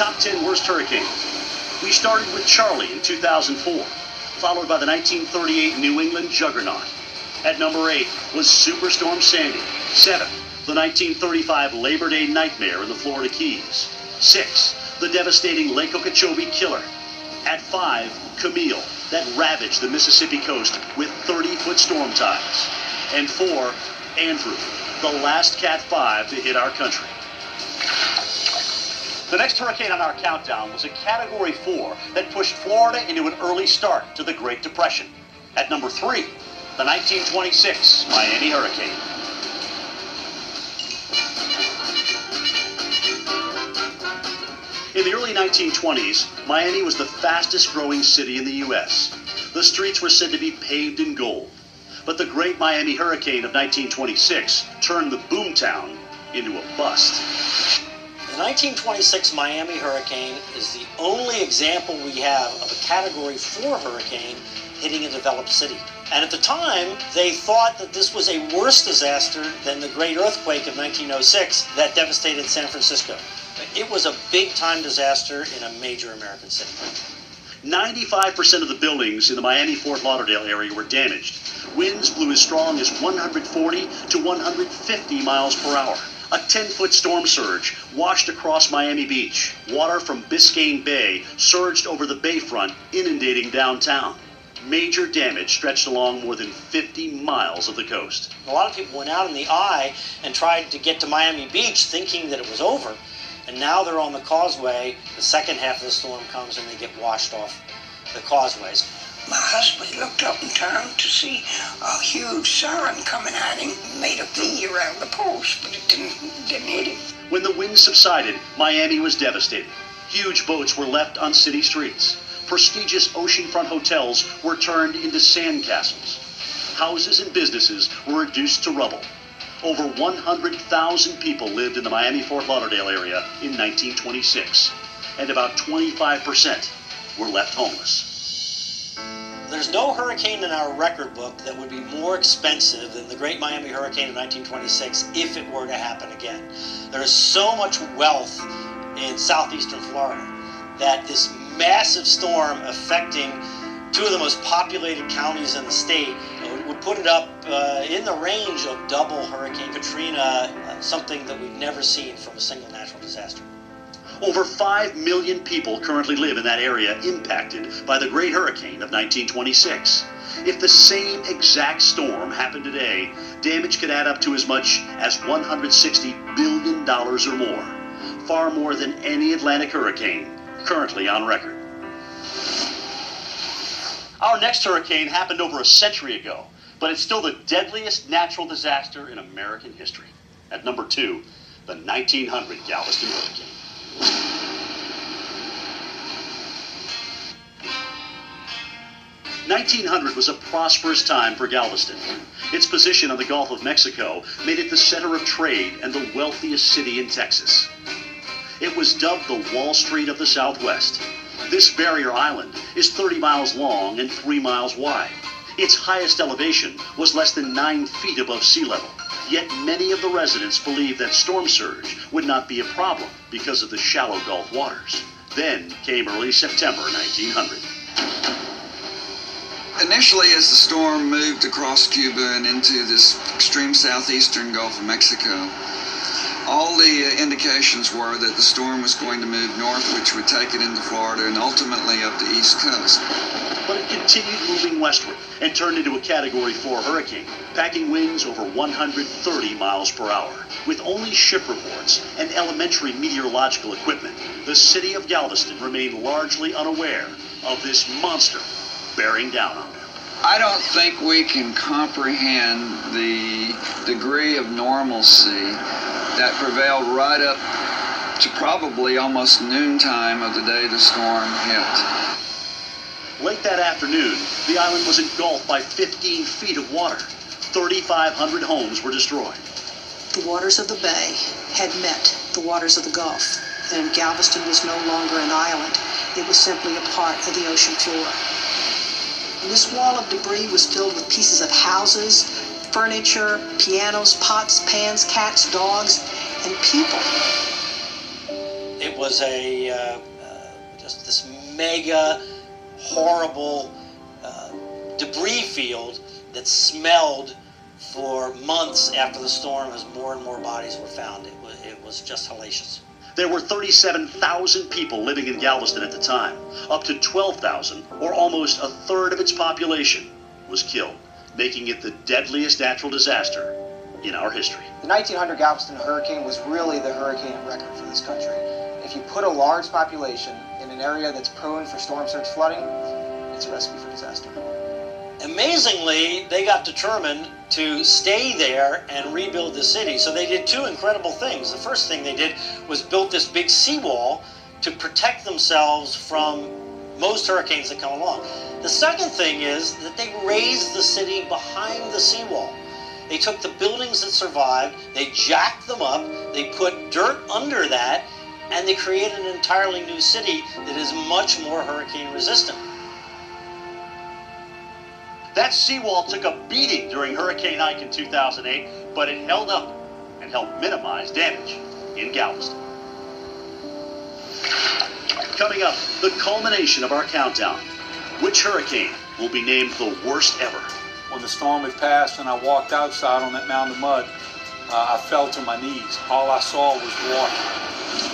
Top 10 worst hurricanes. We started with Charlie in 2004, followed by the 1938 New England juggernaut. At number 8 was Superstorm Sandy. 7, the 1935 Labor Day nightmare in the Florida Keys. 6, the devastating Lake Okeechobee killer. At 5, Camille, that ravaged the Mississippi coast with 30-foot storm tides. And 4, Andrew, the last Cat 5 to hit our country. The next hurricane on our countdown was a Category 4 that pushed Florida into an early start to the Great Depression. At number 3, the 1926 Miami hurricane. In the early 1920s, Miami was the fastest growing city in the U.S. The streets were said to be paved in gold. But the Great Miami Hurricane of 1926 turned the boomtown into a bust. The 1926 Miami hurricane is the only example we have of a Category 4 hurricane hitting a developed city. And at the time, they thought that this was a worse disaster than the great earthquake of 1906 that devastated San Francisco. It was a big-time disaster in a major American city. 95% of the buildings in the Miami-Fort Lauderdale area were damaged. Winds blew as strong as 140 to 150 miles per hour. A 10-foot storm surge washed across Miami Beach. Water from Biscayne Bay surged over the bayfront, inundating downtown. Major damage stretched along more than 50 miles of the coast. A lot of people went out in the eye and tried to get to Miami Beach thinking that it was over. And now they're on the causeway. The second half of the storm comes and they get washed off the causeways. My husband looked up in town to see a huge siren coming at him. Made a V around the post, but it didn't hit him. When the wind subsided, Miami was devastated. Huge boats were left on city streets. Prestigious oceanfront hotels were turned into sandcastles. Houses and businesses were reduced to rubble. Over 100,000 people lived in the Miami-Fort Lauderdale area in 1926, and about 25% were left homeless. There's no hurricane in our record book that would be more expensive than the Great Miami Hurricane of 1926 if it were to happen again. There is so much wealth in southeastern Florida that this massive storm affecting two of the most populated counties in the state would put it up in the range of double Hurricane Katrina, something that we've never seen from a single natural disaster. Over 5 million people currently live in that area impacted by the Great Hurricane of 1926. If the same exact storm happened today, damage could add up to as much as $160 billion or more, far more than any Atlantic hurricane currently on record. Our next hurricane happened over a century ago, but it's still the deadliest natural disaster in American history. At number 2, the 1900 Galveston hurricane. 1900 was a prosperous time for Galveston. Its position on the Gulf of Mexico made it the center of trade and the wealthiest city in Texas. It was dubbed the Wall Street of the Southwest. This barrier island is 30 miles long and 3 miles wide. Its highest elevation was less than 9 feet above sea level. Yet many of the residents believed that storm surge would not be a problem because of the shallow Gulf waters. Then came early September 1900. Initially, as the storm moved across Cuba and into this extreme southeastern Gulf of Mexico, all the indications were that the storm was going to move north, which would take it into Florida and ultimately up the East Coast. But it continued moving westward and turned into a Category 4 hurricane, packing winds over 130 miles per hour. With only ship reports and elementary meteorological equipment, the city of Galveston remained largely unaware of this monster bearing down on them. I don't think we can comprehend the degree of normalcy that prevailed right up to probably almost noontime of the day the storm hit. Late that afternoon, the island was engulfed by 15 feet of water. 3,500 homes were destroyed. The waters of the bay had met the waters of the Gulf, and Galveston was no longer an island. It was simply a part of the ocean floor. And this wall of debris was filled with pieces of houses, furniture, pianos, pots, pans, cats, dogs, and people. It was just this mega horrible debris field that smelled for months after the storm as more and more bodies were found. It was just hellacious. There were 37,000 people living in Galveston at the time. Up to 12,000, or almost a third of its population, was killed, making it the deadliest natural disaster in our history. The 1900 Galveston hurricane was really the hurricane of record for this country. If you put a large population in an area that's prone for storm surge flooding, it's a recipe for disaster. Amazingly, they got determined to stay there and rebuild the city. So they did two incredible things. The first thing they did was built this big seawall to protect themselves from most hurricanes that come along. The second thing is that they raised the city behind the seawall. They took the buildings that survived, they jacked them up, they put dirt under that, and they created an entirely new city that is much more hurricane resistant. That seawall took a beating during Hurricane Ike in 2008, but it held up and helped minimize damage in Galveston. Coming up, the culmination of our countdown. Which hurricane will be named the worst ever? When the storm had passed and I walked outside on that mound of mud, I fell to my knees. All I saw was water.